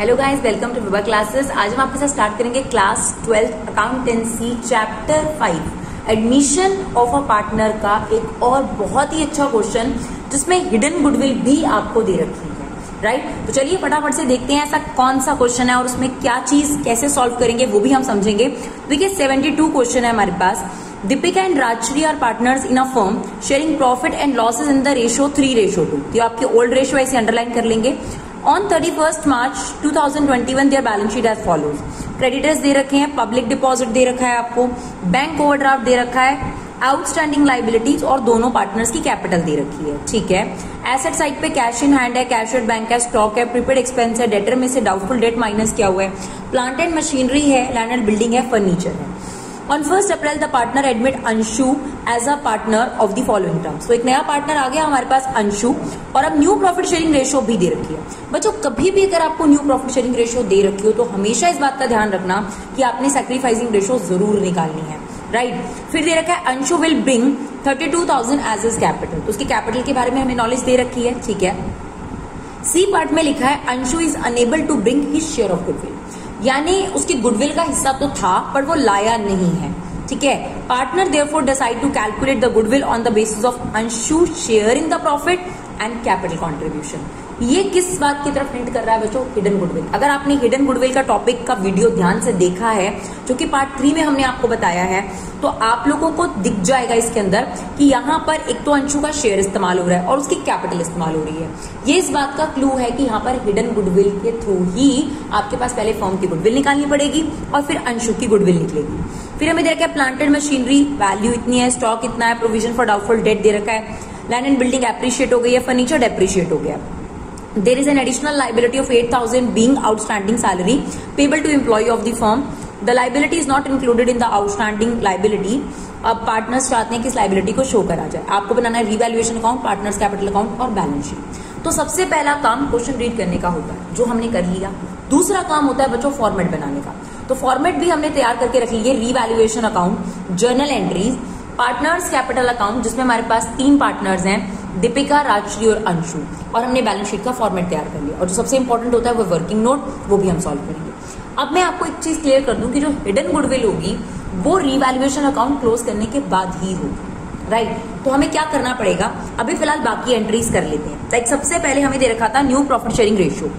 Hello guys, welcome to Vibha classes. आज हम आपके साथ स्टार्ट करेंगे class 12 accountancy chapter 5 admission of a partner का एक और बहुत ही अच्छा क्वेश्चन जिसमें हिडन गुडविल भी आपको दे रखी है, राइट। तो चलिए फटाफट से देखते हैं ऐसा कौन सा क्वेश्चन है और उसमें क्या चीज कैसे सॉल्व करेंगे वो भी हम समझेंगे। देखिए 72 क्वेश्चन है हमारे पास। Deepika and Rajashree are partners in a firm sharing profit and losses in the ratio 3:2। तो आपके ओल्ड रेशियो ऐसे अंडरलाइन कर लेंगे। On 31st March 2021 their balance sheet as follows। Creditors दे रखे हैं, पब्लिक डिपॉजिट दे रखा है आपको, बैंक ओवरड्राफ्ट दे रखा है, आउटस्टैंडिंग लाइबिलिटीज और दोनों पार्टनर्स की कैपिटल दे रखी है, ठीक है। एसेट साइड पे कैश इन हैंड है, कैश एट बैंक है, स्टॉक है, प्रीपेड एक्सपेंस है, डेटर में से डाउटफुल डेट माइनस किया हुआ है, प्लांट एंड मशीनरी है, लैंड एंड बिल्डिंग है, फर्नीचर है। On 1st April the partner admit Anshu as a partner of the following terms। तो एक नया पार्टनर आ गया हमारे पास अंशु, और अब न्यू प्रॉफिट शेयरिंग रेशियो भी दे रखी है। बच्चों कभी भी अगर आपको न्यू प्रॉफिट शेयरिंग रेशियो दे रखी हो तो हमेशा इस बात का ध्यान रखना कि आपने सैक्रिफाइसिंग रेशियो जरूर निकालनी है, राइट। फिर दे रखा है Anshu will bring 32,000 as his capital. तो उसके कैपिटल के बारे में हमें नॉलेज दे रखी है, ठीक है। सी पार्ट में लिखा है Anshu is unable to bring his share of goodwill, यानी उसकी गुडविल का हिस्सा तो था पर वो लाया नहीं है, ठीक है। Partner therefore decide to calculate the goodwill on the basis of Anshu share in the profit and capital contribution. ये किस बात की तरफ हिंट कर रहा है बच्चों? Hidden goodwill. अगर आपने हिडन गुडविल का टॉपिक का वीडियो ध्यान से देखा है जो कि पार्ट 3 में हमने आपको बताया है, तो आप लोगों को दिख जाएगा इसके अंदर कि यहाँ पर एक तो अंशु का शेयर इस्तेमाल हो रहा है और उसकी कैपिटल इस्तेमाल हो रही है। ये इस बात का क्लू है कि यहाँ पर हिडन गुडविल के थ्रू ही आपके पास पहले फर्म की गुडविल निकालनी पड़ेगी और फिर अंशु की गुडविल निकलेगी। फिर हमें दे रखा है प्लांट एंड मशीनरी वैल्यू इतनी है, स्टॉक इतना है, प्रोविजन फॉर डाउटफुल डेट दे रखा है, लैंड एंड बिल्डिंग एप्रिशिएट हो गई है, फर्नीचर डेप्रिशिएट हो गया। There is an additional liability of 8,000 being outstanding salary payable to employee of the firm. The liability is not included in the outstanding liability. अब partners चाहते हैं कि इस लाइबिलिटी को शो करा जाए। आपको बनाना है revaluation account, partners capital account और बैलेंस शीट। तो सबसे पहला काम क्वेश्चन रीड करने का होता है जो हमने कर लिया। दूसरा काम होता है बच्चों फॉर्मेट बनाने का। तो फॉर्मेट भी हमने तैयार करके रख ली है। Revaluation account, journal entries, partners capital account जिसमें हमारे पास 3 पार्टनर्स हैं, दीपिका, राजश्री और अंशु, और हमने बैलेंस शीट का फॉर्मेट तैयार कर लिया। और जो सबसे इंपॉर्टेंट होता है वो वर्किंग नोट, वो भी हम सॉल्व करेंगे। अब मैं आपको एक चीज क्लियर कर दूं कि जो हिडन गुडविल होगी वो रिवैल्यूएशन अकाउंट क्लोज करने के बाद ही होगी, राइट। तो हमें क्या करना पड़ेगा, अभी फिलहाल बाकी एंट्रीज कर लेते हैं। लाइक सबसे पहले हमें दे रखा था न्यू प्रॉफिट शेयरिंग रेशियो,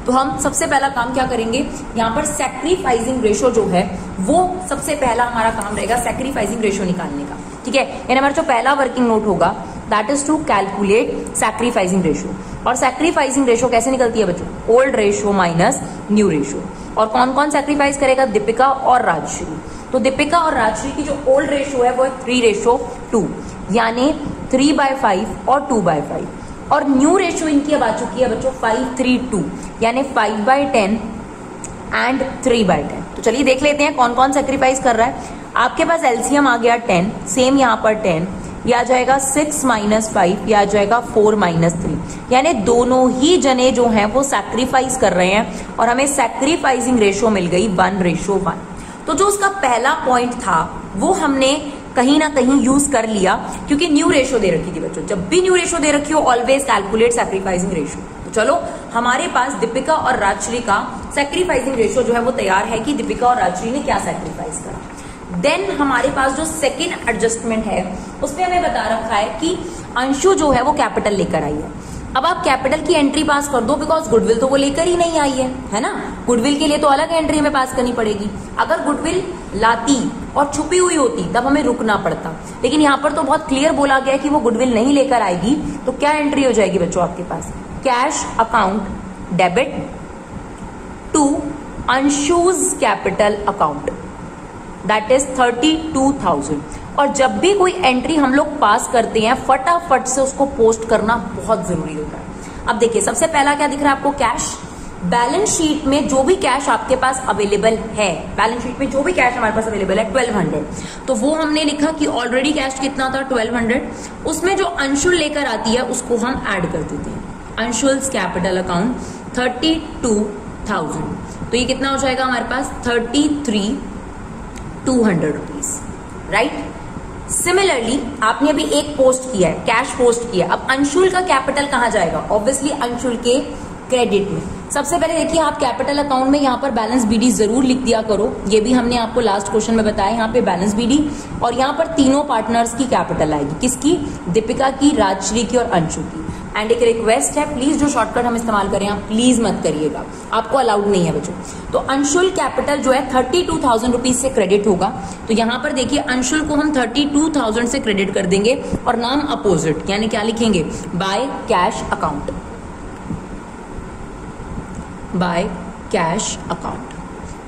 तो हम सबसे पहला काम क्या करेंगे, यहाँ पर सैक्रिफाइसिंग रेशियो जो है वो सबसे पहला हमारा काम रहेगा सैक्रिफाइसिंग रेशियो निकालने का, ठीक है। यानी हमारा जो पहला वर्किंग नोट होगा that is to calculate sacrificing ratio. और सैक्रिफाइसिंग रेशियो कैसे निकलती है बच्चों? Old ratio minus new ratio. और कौन कौन सैक्रिफाइस करेगा? दीपिका और राजश्री। तो दीपिका और राजश्री की जो ओल्ड रेशियो है वो है 3:2, यानी 3/5 और 2/5। और न्यू रेशियो इनकी अब आ चुकी है बच्चों 5:3:2, यानी 5/10 एंड 3/10। तो चलिए देख लेते हैं कौन कौन सैक्रिफाइस कर रहा है। आपके पास एलसीएम आ गया 10, सेम यहाँ पर 10, यह आ जाएगा 6 - 5, यह आ जाएगा 4 - 3, यानी दोनों ही जने जो हैं वो सैक्रिफाइस कर रहे हैं और हमें सैक्रिफाइसिंग रेशियो मिल गई 1:1। तो जो उसका पहला पॉइंट था वो हमने कहीं ना कहीं यूज कर लिया क्योंकि न्यू रेशियो दे रखी थी बच्चों। जब भी न्यू रेशियो दे रखी हो ऑलवेज कैलकुलेट सैक्रिफाइसिंग रेशियो। तो चलो हमारे पास दीपिका और राजश्री का सैक्रिफाइसिंग रेशियो जो है वो तैयार है कि दीपिका और राजश्री ने क्या सैक्रिफाइस करा। देन हमारे पास जो सेकेंड एडजस्टमेंट है उसमें हमें बता रखा है कि अंशु जो है वो कैपिटल लेकर आई है। अब आप कैपिटल की एंट्री पास कर दो बिकॉज गुडविल तो वो लेकर ही नहीं आई है ना। गुडविल के लिए तो अलग एंट्री हमें पास करनी पड़ेगी। अगर गुडविल लाती और छुपी हुई होती तब हमें रुकना पड़ता, लेकिन यहाँ पर तो बहुत क्लियर बोला गया कि वो गुडविल नहीं लेकर आएगी। तो क्या एंट्री हो जाएगी बच्चों आपके पास? Cash account debit to Anshu's capital account, that is 32,000। और जब भी कोई एंट्री हम लोग पास करते हैं फटाफट से उसको पोस्ट करना बहुत जरूरी होता है। अब देखिए सबसे पहला क्या दिख रहा है आपको? कैश। बैलेंस शीट में जो भी कैश आपके पास अवेलेबल है, बैलेंस शीट में जो भी कैश हमारे पास अवेलेबल है 1200, तो वो हमने लिखा कि ऑलरेडी कैश कितना था 1200। उसमें जो अंशुल लेकर आती है उसको हम ऐड कर देते हैं। अंशुल्स कैपिटल अकाउंट 32,000, तो ये कितना हो जाएगा हमारे पास 33,200 रुपीज, राइट। सिमिलरली आपने अभी एक पोस्ट किया है, कैश पोस्ट किया। अब अंशुल का कैपिटल कहां जाएगा? ऑब्वियसली अंशुल के क्रेडिट में। सबसे पहले देखिए आप कैपिटल अकाउंट में यहाँ पर बैलेंस बीडी जरूर लिख दिया करो, ये भी हमने आपको लास्ट क्वेश्चन में बताया। यहाँ पे बैलेंस बीडी और यहाँ पर तीनों पार्टनर्स की कैपिटल आएगी, किसकी, दीपिका की, राजश्री की और अंशु की। एंड एक रिक्वेस्ट है, प्लीज जो शॉर्टकट हम इस्तेमाल करें आप प्लीज मत करिएगा, आपको अलाउड नहीं है बच्चों। तो अंशुल कैपिटल जो है 32,000 रुपीज से क्रेडिट होगा। तो यहाँ पर देखिए अंशुल को हम 32,000 से क्रेडिट कर देंगे और नाम अपोजिट, यानी क्या लिखेंगे, by cash account, by cash account.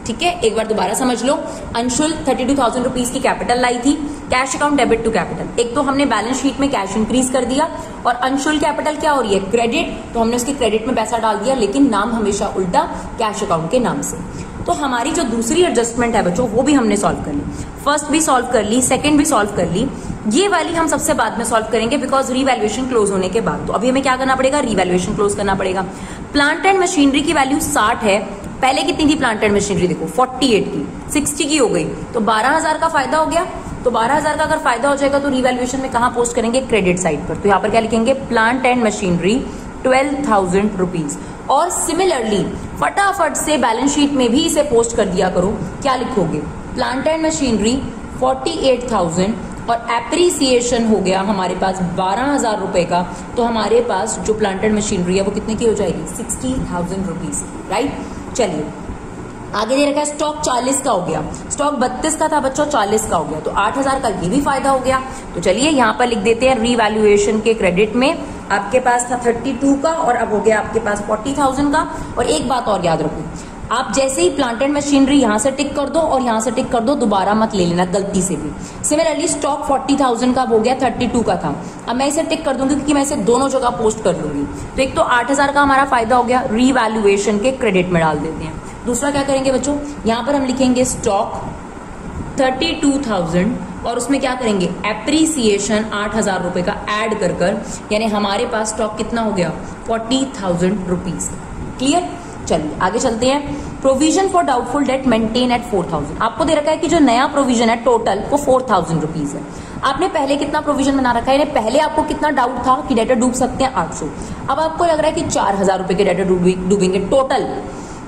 ठीक है, एक बार दोबारा समझ लो। अंशुल 32,000 रुपीज की कैपिटल लाई थी, cash account debit to capital. एक तो हमने बैलेंस शीट में कैश इंक्रीज कर दिया और अंशुल कैपिटल क्या हो रही है, क्रेडिट, तो हमने उसके क्रेडिट में पैसा डाल दिया, लेकिन नाम हमेशा उल्टा, कैश अकाउंट के नाम से। तो हमारी जो दूसरी एडजस्टमेंट है बच्चों वो भी हमने सॉल्व कर ली, फर्स्ट भी सॉल्व कर ली, सेकंड भी सॉल्व कर ली, ये वाली हम सबसे बाद में सॉल्व करेंगे बिकॉज रीवैल्यूएशन क्लोज होने के बाद। तो अभी हमें क्या करना पड़ेगा, रीवैल्यूएशन क्लोज करना पड़ेगा। प्लांट एंड मशीनरी की वैल्यू 60 है, पहले कितनी थी प्लांट एंड मशीनरी, देखो 48 की, 60 की हो गई, तो 12,000 का फायदा हो गया। तो 12,000 का अगर फायदा हो जाएगा तो रीवैल्यूएशन में कहां पोस्ट करेंगे, क्रेडिट साइड पर। तो यहाँ पर क्या लिखेंगे, प्लांट एंड मशीनरी 12,000 रुपीज। और सिमिलरली फटाफट से बैलेंस शीट में भी इसे पोस्ट कर दिया करो, क्या लिखोगे, प्लांट एंड मशीनरी 48,000 और एप्रिसिएशन हो गया हमारे पास 12,000 रुपए का। तो हमारे पास जो प्लांट एंड मशीनरी है वो कितने की हो जाएगी, 60,000 रुपीज, राइट। चलिए आगे दे रखा है स्टॉक 40 का हो गया, स्टॉक 32 का था बच्चों, 40 का हो गया, तो 8,000 का ये भी फायदा हो गया। तो चलिए यहाँ पर लिख देते हैं रीवैल्यूएशन के क्रेडिट में आपके पास था 32 का और अब हो गया आपके पास 40,000 का। और एक बात और याद रखो, आप जैसे ही प्लांट एंड मशीनरी यहां से टिक कर दो और यहां से टिक कर दो, दोबारा मत ले लेना गलती से भी। सिमिलरली स्टॉक 40,000 का हो गया, 32 का था, अब मैं इसे टिक कर दूंगी क्योंकि मैं इसे दोनों जगह पोस्ट कर लूंगी। तो एक तो 8,000 का हमारा फायदा हो गया, रीवैल्यूएशन के क्रेडिट में डाल देते हैं। दूसरा क्या करेंगे बच्चों, यहां पर हम लिखेंगे स्टॉक 32,000 और उसमें क्या करेंगे, एप्रिसिएशन 8,000 रुपए का ऐड कर कर, यानी हमारे पास स्टॉक कितना हो गया, 40,000 रुपीज। क्लियर, चलिए आगे चलते हैं। Provision for doubtful debt maintain at 4,000। आपको दे रखा है कि जो नया प्रोविजन है टोटल वो 4,000 रुपीज है। आपने पहले कितना प्रोविजन बना रखा है, पहले आपको कितना डाउट था कि डेटर डूब सकते हैं 800, अब आपको लग रहा है कि 4,000 रुपए के डेटर डूबेंगे टोटल।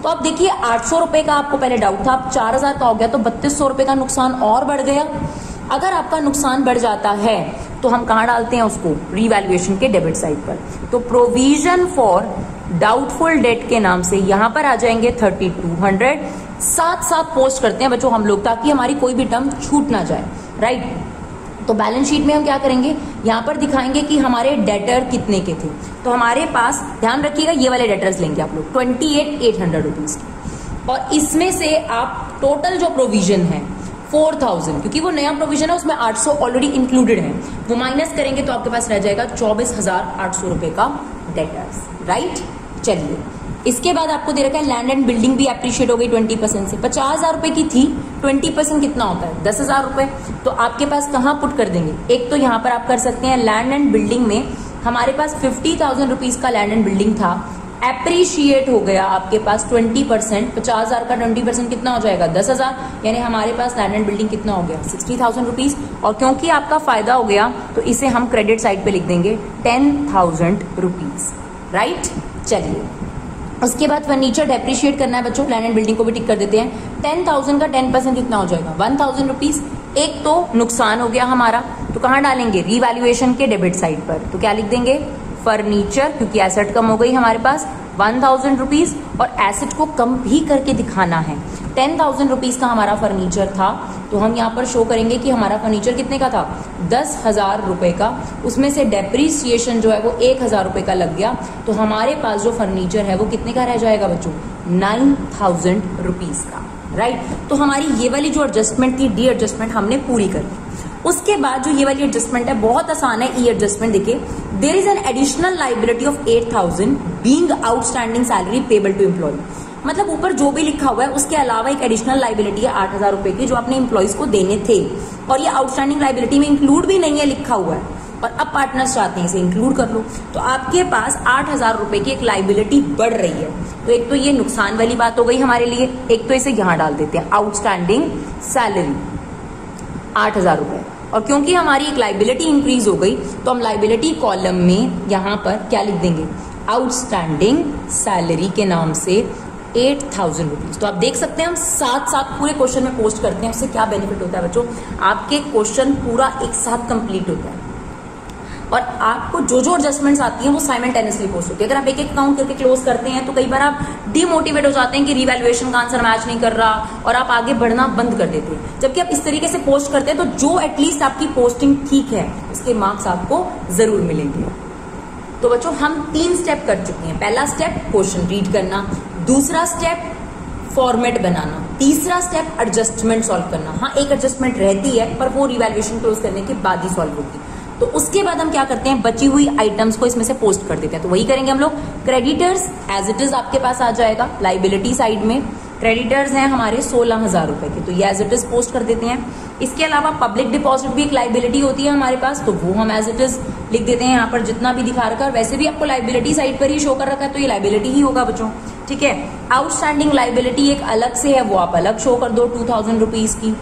तो अब देखिए 800 रुपए का आपको पहले डाउट था, अब 4,000 का हो गया, तो 3,200 रुपए का नुकसान और बढ़ गया। अगर आपका नुकसान बढ़ जाता है तो हम कहां डालते हैं उसको, रीवैल्यूएशन के डेबिट साइड पर। तो प्रोविजन फॉर डाउटफुल डेट के नाम से यहां पर आ जाएंगे 3,200। साथ साथ पोस्ट करते हैं बच्चों हम लोग ताकि हमारी कोई भी टर्म छूट ना जाए, राइट। तो बैलेंस शीट में हम क्या करेंगे, यहां पर दिखाएंगे कि हमारे डेटर कितने के थे। तो हमारे पास ध्यान रखिएगा ये वाले डेटर्स लेंगे आप लोग 28,800 रुपीज की, और इसमें से आप टोटल जो प्रोविजन है 4,000, क्योंकि वो नया प्रोविजन है उसमें 800 ऑलरेडी इंक्लूडेड है, वो माइनस करेंगे तो आपके पास रह जाएगा 24,800 रुपए का डेटर्स, राइट। चलिए इसके बाद आपको दे रखा है लैंड एंड बिल्डिंग भी एप्रिशिएट हो गई 20% से, 50,000 रुपए की थी, 20% कितना होता है 10,000 रुपए। तो आपके पास कहां पुट कर देंगे, एक तो यहां पर आप कर सकते हैं लैंड एंड बिल्डिंग में हमारे पास 50,000 रुपीज का लैंड एंड बिल्डिंग था, एप्रिशिएट हो गया आपके पास 20%, 50,000 का 20% कितना हो जाएगा 10,000, यानी हमारे पास लैंड एंड बिल्डिंग कितना हो गया 60,000 रुपीज। और क्योंकि आपका फायदा हो गया तो इसे हम क्रेडिट साइड पे लिख देंगे 10,000 रुपीज, राइट। चलिए उसके बाद फर्नीचर डेप्रिशिएट करना है बच्चों, लैंड एंड बिल्डिंग को भी टिक कर देते हैं। 10,000 का 10% कितना हो जाएगा 1,000 रुपीज। एक तो नुकसान हो गया हमारा, तो कहां डालेंगे, रीवैल्यूएशन के डेबिट साइड पर। तो क्या लिख देंगे, फर्नीचर, क्योंकि एसेट कम हो गई हमारे पास 1,000 रुपीज, और एसेट को कम भी करके दिखाना है। 10,000 रुपीज का हमारा फर्नीचर था, तो हम यहाँ पर शो करेंगे कि हमारा फर्नीचर कितने का था 10,000 रुपए का, उसमें से डेप्रिसिएशन जो है वो 1,000 रुपए का लग गया, तो हमारे पास जो फर्नीचर है वो कितने का रह जाएगा बच्चों 9,000 रुपीज का, राइट। तो हमारी ये वाली जो एडजस्टमेंट थी, डी एडजस्टमेंट हमने पूरी कर ली। उसके बाद जो ये वाली एडजस्टमेंट है बहुत आसान है, ई एडजस्टमेंट देखिए, there is an additional liability of 8,000 being outstanding salary payable to employ. मतलब ऊपर जो भी लिखा हुआ है उसके अलावा एक एडिशनल लाइबिलिटी है 8,000 रुपए की जो अपने एम्प्लॉइज को देने थे, और ये आउटस्टैंडिंग लाइबिलिटी में इंक्लूड भी नहीं है लिखा हुआ है, और अब पार्टनर्स चाहते हैं इसे इंक्लूड कर लो, तो आपके पास 8,000 रुपए की एक लाइबिलिटी बढ़ रही है। तो एक तो ये नुकसान वाली बात हो गई हमारे लिए, एक तो इसे यहां डाल देते हैं आउटस्टैंडिंग सैलरी 8,000 रुपए, और क्योंकि हमारी एक लाइबिलिटी इंक्रीज हो गई तो हम लाइबिलिटी कॉलम में यहां पर क्या लिख देंगे आउटस्टैंडिंग सैलरी के नाम से 8,000 रुपीज। तो आप देख सकते हैं हम साथ साथ पूरे क्वेश्चन में पोस्ट करते हैं, उससे क्या बेनिफिट होता है बच्चों, आपके क्वेश्चन पूरा एक साथ कंप्लीट होता है और आपको जो जो एडजस्टमेंट्स आती हैं वो साइमल्टेनियसली पोस्ट होती है। अगर आप एक एक काउंट करके क्लोज करते हैं तो कई बार आप डिमोटिवेट हो जाते हैं कि रिवैल्यूएशन का आंसर मैच नहीं कर रहा और आप आगे बढ़ना बंद कर देते हैं। जबकि आप इस तरीके से पोस्ट करते हैं तो जो एटलीस्ट आपकी पोस्टिंग ठीक है उसके मार्क्स आपको जरूर मिलेंगे। तो बच्चों हम 3 स्टेप कर चुके हैं। पहला स्टेप क्वेश्चन रीड करना, दूसरा स्टेप फॉर्मेट बनाना, तीसरा स्टेप एडजस्टमेंट सॉल्व करना। हाँ, एक एडजस्टमेंट रहती है पर वो रिवैल्यूएशन क्लोज करने के बाद ही सॉल्व होगी। तो उसके बाद हम क्या करते हैं, बची हुई आइटम्स को इसमें से पोस्ट कर देते हैं। तो वही करेंगे हम लोग। क्रेडिटर्स एज इट इज आपके पास आ जाएगा। लाइबिलिटी साइड में क्रेडिटर्स हैं हमारे 16,000 रुपए के, तो ये एज इट इज पोस्ट कर देते हैं। इसके अलावा पब्लिक डिपॉजिट भी एक लाइबिलिटी होती है हमारे पास, तो वो हम एज इट इज लिख देते हैं। यहाँ पर जितना भी दिखा रखा है वैसे भी आपको लाइबिलिटी साइड पर ही शो कर रखा है, तो ये लाइबिलिटी ही होगा बच्चों। ठीक है, आउटस्टैंडिंग लाइबिलिटी एक अलग से है, वो आप अलग शो कर दो 2,000 रुपीज की,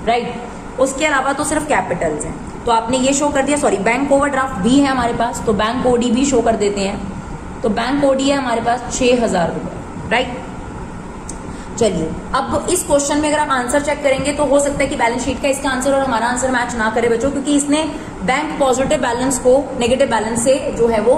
राइट। उसके अलावा तो सिर्फ कैपिटल्स हैं, तो आपने ये शो कर दिया। सॉरी, बैंक ओवरड्राफ्ट भी है हमारे पास, तो बैंक ओडी भी शो कर देते हैं। तो बैंक ओडी है हमारे पास 6,000 रुपए, राइट। चलिए, अब इस क्वेश्चन में अगर आप आंसर चेक करेंगे तो हो सकता है कि बैलेंस शीट का इसका आंसर और हमारा आंसर मैच ना करे बच्चों, क्योंकि इसने बैंक पॉजिटिव बैलेंस को नेगेटिव बैलेंस से जो है वो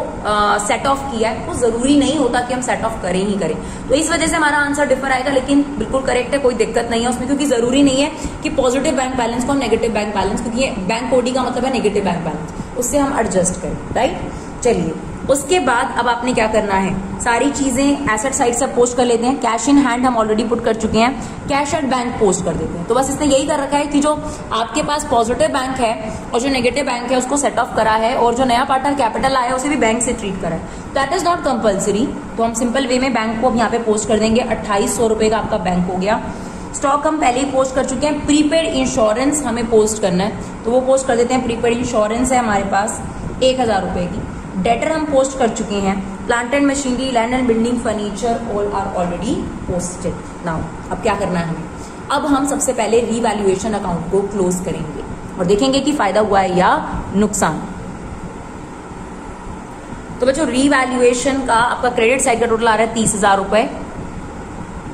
सेट ऑफ किया है। वो जरूरी नहीं होता कि हम सेट ऑफ करें ही करें, तो इस वजह से हमारा आंसर डिफर आएगा, लेकिन बिल्कुल करेक्ट है, कोई दिक्कत नहीं है उसमें, क्योंकि जरूरी नहीं है कि पॉजिटिव बैंक बैलेंस को नेगेटिव बैंक बैलेंस, क्योंकि ये बैंक ओडी का मतलब है नेगेटिव बैंक बैलेंस, उससे हम एडजस्ट करें, राइट। चलिए, उसके बाद अब आपने क्या करना है, सारी चीजें एसेट साइड से पोस्ट कर लेते हैं। कैश इन हैंड हम ऑलरेडी पुट कर चुके हैं, कैश एट बैंक पोस्ट कर देते हैं। तो बस इसने यही कर रखा है कि जो आपके पास पॉजिटिव बैंक है और जो नेगेटिव बैंक है उसको सेट ऑफ करा है, और जो नया पार्टनर कैपिटल आया है उसे भी बैंक से ट्रीट करा है। दैट इज नॉट कंपल्सरी, तो हम सिंपल वे में बैंक को यहाँ पे पोस्ट कर देंगे। 2,800 रुपए का आपका बैंक हो गया। स्टॉक हम पहले ही पोस्ट कर चुके हैं। प्रीपेड इंश्योरेंस हमें पोस्ट करना है, तो वो पोस्ट कर देते हैं। प्रीपेड इंश्योरेंस है हमारे पास 1,000 रुपए की। डेटर हम पोस्ट कर चुके हैं। Plant and machinery, land and building, furniture all are already posted. Now अब क्या करना है हमें, अब हम सबसे पहले रीवैल्यूएशन अकाउंट को क्लोज करेंगे और देखेंगे कि फायदा हुआ है या नुकसान। तो बच्चों, रीवैल्यूएशन का आपका क्रेडिट साइड का टोटल आ रहा है 30,000 रुपए,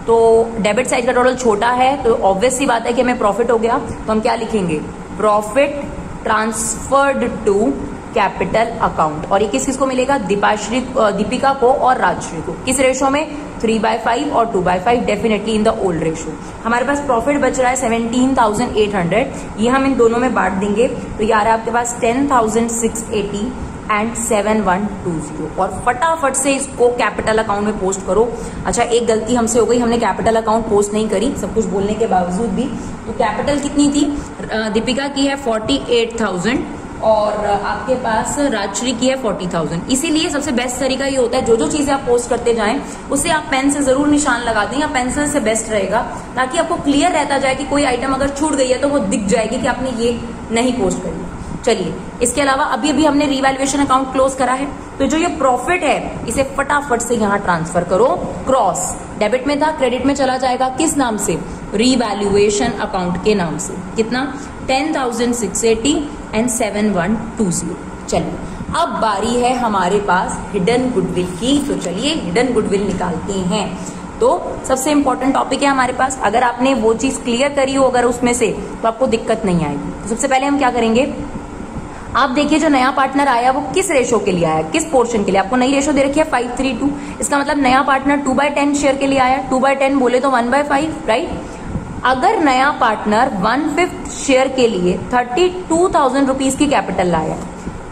तो डेबिट साइड का टोटल छोटा है, तो ऑब्वियस सी बात है कि हमें प्रॉफिट हो गया। तो हम क्या लिखेंगे, profit transferred to capital account. और ये किस किस को मिलेगा, दीपिका को और राजश्री को। किस रेशो में, 3/5 और 2/5, definitely in the old ratio. हमारे पास प्रॉफिट बच रहा है 17,800, ये हम इन दोनों में बांट देंगे, तो ये आ रहा है आपके पास 10,680 एंड 7,120। और फटाफट से इसको कैपिटल अकाउंट में पोस्ट करो। अच्छा, एक गलती हमसे हो गई, हमने कैपिटल अकाउंट पोस्ट नहीं करी, सब कुछ बोलने के बावजूद भी। तो कैपिटल कितनी थी, दीपिका की है 48,000 और आपके पास राजश्री की है 40,000। इसीलिए सबसे बेस्ट तरीका ये होता है, जो जो चीजें आप पोस्ट करते जाएं उसे आप पेन से जरूर निशान लगा दें, या पेंसिल से बेस्ट रहेगा, ताकि आपको क्लियर रहता जाए कि कोई आइटम अगर छूट गई है तो वो दिख जाएगी कि आपने ये नहीं पोस्ट करी। चलिए, इसके अलावा अभी हमने रीवैल्यूएशन अकाउंट क्लोज करा है, तो जो ये प्रॉफिट है इसे फटाफट से यहाँ ट्रांसफर करो क्रॉस। डेबिट में था, क्रेडिट में चला जाएगा, किस नाम से, रीवैल्यूएशन अकाउंट के नाम से। कितना, 10,680 एंड 7,120। चलिए, अब बारी है हमारे पास हिडन गुडविल की, तो चलिए हिडन गुडविल निकालते हैं। तो सबसे इंपॉर्टेंट टॉपिक है हमारे पास, अगर आपने वो चीज क्लियर करी हो अगर उसमें से, तो आपको दिक्कत नहीं आएगी। तो सबसे पहले हम क्या करेंगे, आप देखिए जो नया पार्टनर आया वो किस रेशो के लिए आया, किस पोर्शन के लिए। आपको नई रेशो दे रखी है 5:3:2, इसका मतलब नया पार्टनर 2/10 शेयर के लिए आया। 2/10 बोले तो 1/5, राइट। अगर नया पार्टनर 1/5 शेयर के लिए 32,000 रुपीज की कैपिटल लाया,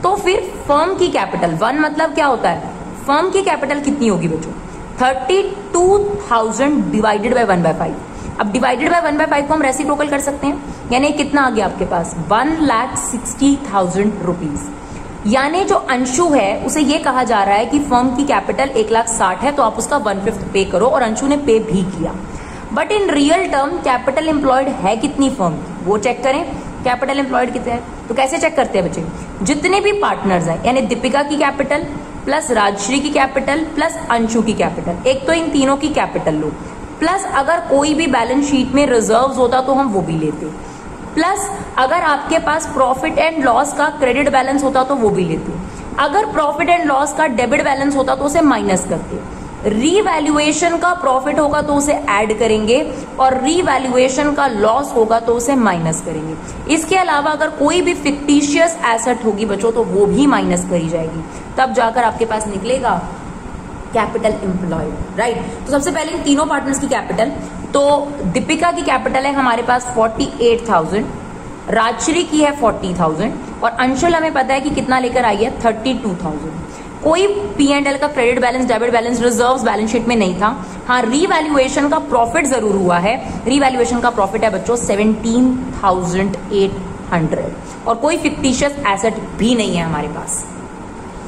तो फिर फर्म की कैपिटल, 1 मतलब क्या होता है, फर्म की कैपिटल कितनी होगी बच्चों, 32,000 डिवाइडेड बाय 1/5। अब डिवाइडेड बाय 1/5 को हम रेसिप्रोकल कर सकते हैं, यानी कितना आ गया आपके पास, 1,60,000 रुपीज। यानी जो अंशु है उसे ये कहा जा रहा है कि फर्म की कैपिटल 1,60,000 है, तो आप उसका 1/5 पे करो, और अंशु ने पे भी किया। But in real term capital employed है कितनी फर्म की, वो चेक करें, कैपिटल एम्प्लॉयड कितने है। तो कैसे चेक करते हैं बच्चे, जितने भी पार्टनर्स हैं, यानी दीपिका की कैपिटल प्लस राजश्री की कैपिटल प्लस अंशु की कैपिटल, एक तो इन तीनों की कैपिटल लो, प्लस अगर कोई भी बैलेंस शीट में रिजर्व्स होता तो हम वो भी लेते, प्लस अगर आपके पास प्रॉफिट एंड लॉस का क्रेडिट बैलेंस होता तो वो भी लेते। अगर प्रॉफिट एंड लॉस का डेबिट बैलेंस होता तो उसे माइनस करते, रीवैल्यूएशन का प्रॉफिट होगा तो उसे ऐड करेंगे और रीवैल्यूएशन का लॉस होगा तो उसे माइनस करेंगे। इसके अलावा अगर कोई भी फिक्टिशियस एसेट होगी बच्चों तो वो भी माइनस करी जाएगी, तब जाकर आपके पास निकलेगा कैपिटल एम्प्लॉयड, राइट। तो सबसे पहले इन तीनों पार्टनर्स की कैपिटल, तो दीपिका की कैपिटल है हमारे पास 48,000, राजश्री की है 40,000 और अंशुल हमें पता है कि कितना लेकर आई है 32,000। कोई P&L का credit balance, debit balance, reserves balance sheet में नहीं था। हाँ, रीवैल्यूएशन का प्रॉफिट जरूर हुआ है। रीवैल्यूएशन का प्रॉफिट है बच्चों 17,800 और कोई फिक्टिशियस एसेट भी नहीं है हमारे पास।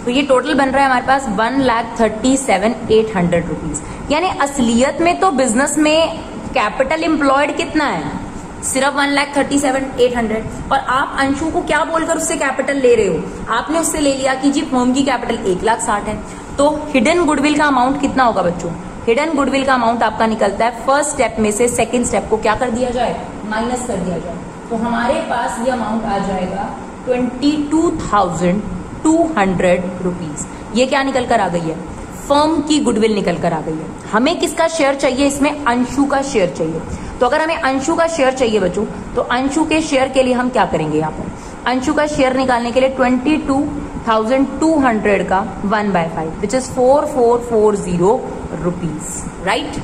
तो ये टोटल बन रहा है हमारे पास 1,37,800 रुपीज। यानी असलियत में तो बिजनेस में कैपिटल एम्प्लॉयड कितना है, सिर्फ 1,37,800। और आप अंशु को क्या बोलकर उससे कैपिटल ले रहे हो, आपने उससे ले लिया कि जी फर्म की कैपिटल 1,60,000 है। तो हिडन गुडविल का अमाउंट कितना होगा बच्चों, हिडन गुडविल का अमाउंट आपका निकलता है फर्स्ट स्टेप में से सेकंड स्टेप को क्या कर दिया जाए, माइनस कर दिया जाए। तो हमारे पास ये अमाउंट आ जाएगा 22,200 रुपीज। ये क्या निकल कर आ गई है, फर्म की गुडविल निकल कर आ गई है। हमें किसका शेयर चाहिए, इसमें अंशु का शेयर चाहिए। तो अगर हमें अंशु का शेयर चाहिए बच्चों, तो अंशु के शेयर के लिए हम क्या करेंगे, यहाँ पर अंशु का शेयर निकालने के लिए 22,200 का 1/5 which is 4,440 rupees, right.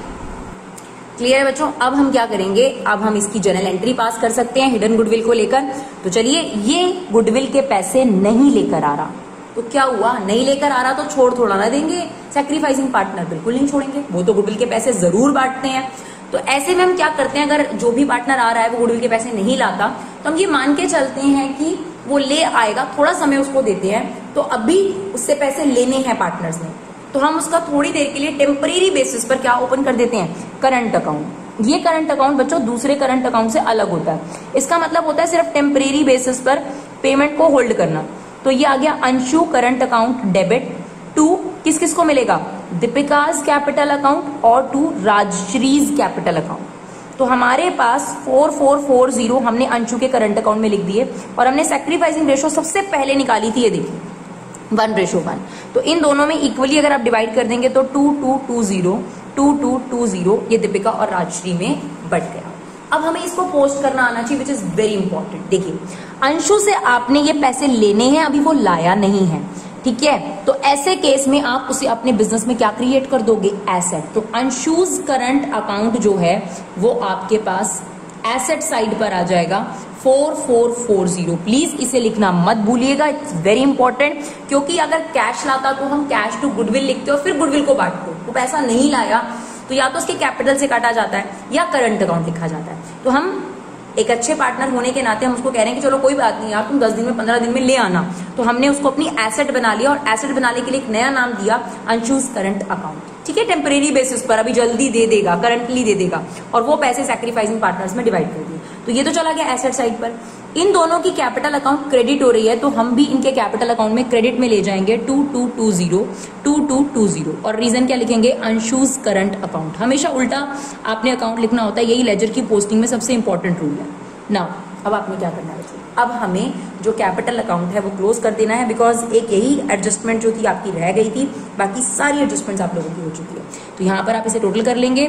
Clear है बच्चों। अब हम क्या करेंगे, अब हम इसकी जर्नल एंट्री पास कर सकते हैं हिडन गुडविल को लेकर। तो चलिए, ये गुडविल के पैसे नहीं लेकर आ रहा, तो क्या हुआ, नहीं लेकर आ रहा तो छोड़ थोड़ा ना देंगे, सैक्रिफाइसिंग पार्टनर बिल्कुल नहीं छोड़ेंगे, वो तो गुडविल के पैसे जरूर बांटते हैं। तो ऐसे में हम क्या करते हैं, अगर जो भी पार्टनर आ रहा है वो गुडविल के पैसे नहीं लाता तो हम ये मान के चलते हैं कि वो ले आएगा, थोड़ा समय उसको देते हैं। तो अभी उससे पैसे लेने हैं पार्टनर्स ने, तो हम उसका थोड़ी देर के लिए टेम्परेरी बेसिस पर क्या ओपन कर देते हैं, करंट अकाउंट। ये करंट अकाउंट बच्चों दूसरे करंट अकाउंट से अलग होता है। इसका मतलब होता है सिर्फ टेम्परेरी बेसिस पर पेमेंट को होल्ड करना। तो ये आ गया Anshu current account debit to किस किस को मिलेगा, दीपिकाज कैपिटल अकाउंट और टू राजश्रीज कैपिटल अकाउंट। तो हमारे पास 4,440 हमने अंशु के करंट अकाउंट में लिख दिए और हमने सैक्रिफाइसिंग रेशो सबसे पहले निकाली थी, ये देखिए 1:1। तो इन दोनों में इक्वली अगर आप डिवाइड कर देंगे तो 2,220 ये दीपिका और राजश्री में बढ़ गया। अब हमें इसको पोस्ट करना आना चाहिए विच इज वेरी इंपॉर्टेंट। देखिए, अंशु से आपने ये पैसे लेने हैं, अभी वो लाया नहीं है, ठीक है। तो ऐसे केस में आप उसे अपने बिजनेस में क्या क्रिएट कर दोगे, एसेट। तो अंशुज करंट अकाउंट जो है वो आपके पास एसेट साइड पर आ जाएगा 4,440। प्लीज इसे लिखना मत भूलिएगा, इट्स वेरी इंपॉर्टेंट। क्योंकि अगर कैश लाता तो हम कैश टू गुडविल लिखते और फिर गुडविल को बांटते, वो पैसा नहीं लाया तो या तो उसके कैपिटल से काटा जाता है या करंट अकाउंट लिखा जाता है। तो हम एक अच्छे पार्टनर होने के नाते हम उसको कह रहे हैं कि चलो कोई बात नहीं यार, तुम 10 दिन में 15 दिन में ले आना। तो हमने उसको अपनी एसेट बना लिया और एसेट बनाने के लिए एक नया नाम दिया अंशुज करंट अकाउंट, ठीक है। टेम्परेरी बेसिस पर अभी जल्दी दे देगा, करंटली दे देगा, और वो पैसे सैक्रिफाइसिंग पार्टनर्स में डिवाइड कर दिए। तो ये तो चला गया एसेट साइड पर। इन दोनों की कैपिटल अकाउंट क्रेडिट हो रही है, तो हम भी इनके कैपिटल अकाउंट में क्रेडिट में ले जाएंगे 2220 और रीजन क्या लिखेंगे, अंशुज करंट अकाउंट। हमेशा उल्टा आपने अकाउंट लिखना होता है, यही लेजर की पोस्टिंग में सबसे इंपॉर्टेंट रूल है। नाउ अब आपने क्या करना है बच्चों, अब हमें जो कैपिटल अकाउंट है वो क्लोज कर देना है, बिकॉज एक यही एडजस्टमेंट जो थी आपकी रह गई थी, बाकी सारी एडजस्टमेंट्स आप लोगों की हो चुकी है। तो यहाँ पर आप इसे टोटल कर लेंगे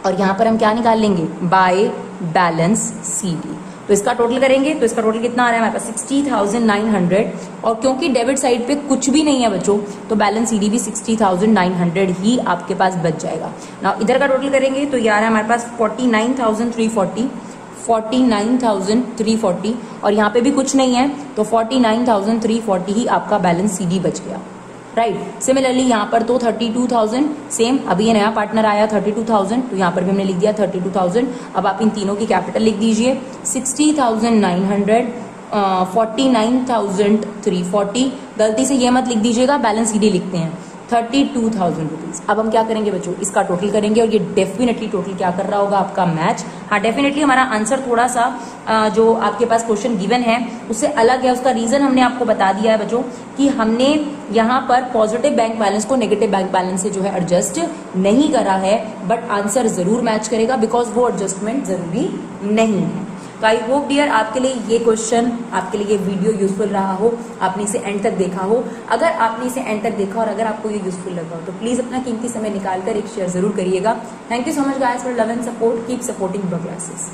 और यहाँ पर हम क्या निकाल लेंगे, बाय बैलेंस CD। तो इसका टोटल करेंगे तो इसका टोटल कितना आ रहा है हमारे पास 60,900, और क्योंकि डेबिट साइड पे कुछ भी नहीं है बच्चों तो बैलेंस CD भी 60,900 ही आपके पास बच जाएगा ना। इधर का टोटल करेंगे तो ये आ रहा है हमारे पास 49,340 और यहाँ पे भी कुछ नहीं है तो 49,340 ही आपका बैलेंस CD बच गया, राइट। सिमिलरली यहाँ पर तो 32,000 सेम, अभी ये नया पार्टनर आया 32,000, तो यहाँ पर भी हमने लिख दिया 32,000। अब आप इन तीनों की कैपिटल लिख दीजिए 60,900, 49,340। गलती से ये मत लिख दीजिएगा, बैलेंस CD लिखते हैं 32,000 रुपीज। अब हम क्या करेंगे बच्चों, इसका टोटल करेंगे और ये डेफिनेटली टोटल क्या कर रहा होगा आपका, मैच। हाँ, डेफिनेटली हमारा आंसर थोड़ा सा जो आपके पास क्वेश्चन गिवन है उससे अलग है। उसका रीजन हमने आपको बता दिया है बच्चों कि हमने यहाँ पर पॉजिटिव बैंक बैलेंस को नेगेटिव बैंक बैलेंस से जो है एडजस्ट नहीं करा है, बट आंसर जरूर मैच करेगा बिकॉज वो एडजस्टमेंट जरूरी नहीं है। तो आई होप डियर आपके लिए ये क्वेश्चन, आपके लिए ये वीडियो यूजफुल रहा हो, आपने इसे एंड तक देखा हो। अगर आपने इसे एंड तक देखा और अगर आपको ये यूजफुल लगा हो तो प्लीज अपना कीमती समय निकालकर एक शेयर जरूर करिएगा। Thank you so much guys for love and support, keep supporting your classes.